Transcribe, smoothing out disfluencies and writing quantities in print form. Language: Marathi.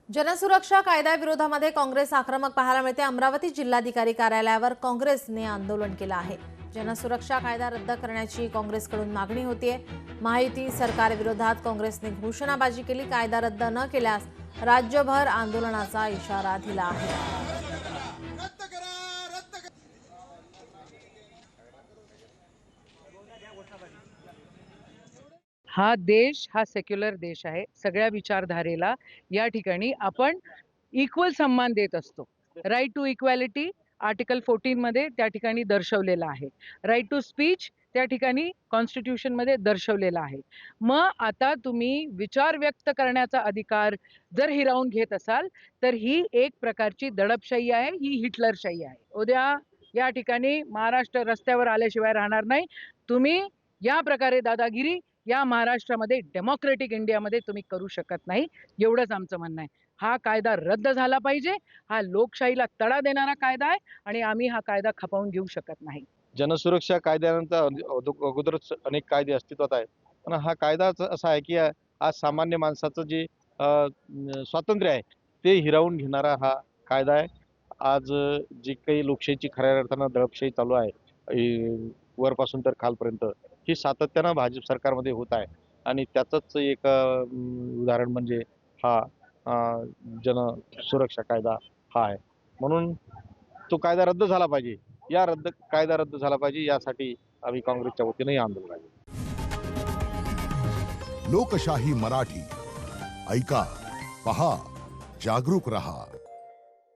जनसुरक्षा कायद्याविरोधामध्ये काँग्रेस आक्रमक पाहायला मिळते। अमरावती जिल्हाधिकारी कार्यालयावर काँग्रेसने आंदोलन केलं आहे। जनसुरक्षा कायदा रद्द करण्याची काँग्रेसकडून मागणी होतीये। महायुती सरकारविरोधात काँग्रेसने घोषणाबाजी केली। कायदा रद्द न केल्यास राज्यभर आंदोलनाचा इशारा दिला आहे। हा देश हा सेक्युलर देश आहे। सगळ्या विचारधारेला या ठिकाणी आपण इक्वल सम्मान देत असतो। राईट टू इक्वॅलिटी आर्टिकल 14 मध्ये त्या ठिकाणी दर्शवलेला आहे। राईट टू स्पीच त्या ठिकाणी कॉन्स्टिट्यूशन मध्ये दर्शवलेला आहे। मग आता तुम्ही विचार व्यक्त करण्याचा अधिकार जर हिरावून घेत असाल तर ही एक प्रकारची दडपशाही आहे, ही हिटलरशाही आहे। उद्या या ठिकाणी महाराष्ट्र रस्त्यावर आल्याशिवाय राहणार नाही। तुम्ही या प्रकारे दादागिरी या महाराष्ट्रामध्ये डेमोक्रेटिक इंडियामध्ये तुम्ही करू शकत नाही, एवढंच आमचं म्हणणं आहे। हा कायदा रद्द झाला पाहिजे। हा लोकशाहीला तडा देणारा कायदा आहे आणि आम्ही हा कायदा खपवून घेऊ शकत नाही। जनसुरक्षा कायद्यानंतर अगोदरच अनेक कायदे अस्तित्वात आहेत, पण हा कायदा असा आहे की आज सामान्य माणसाचं जे स्वातंत्र्य आहे ते हिरावून घेणारा हा कायदा आहे। आज जी काही लोकशाहीची खऱ्या अर्थानं दडपशाही चालू आहे वरपासून तर खालपर्यंत, ही सातत्यानं भाजप सरकारमध्ये होत आहे आणि त्याचंच एक उदाहरण म्हणजे हा जनसुरक्षा कायदा हा आहे। म्हणून तो कायदा रद्द झाला पाहिजे। कायदा रद्द झाला पाहिजे यासाठी आम्ही काँग्रेसच्या वतीने आंदोलन आहे। लोकशाही मराठी ऐका, पहा, जागरूक रहा।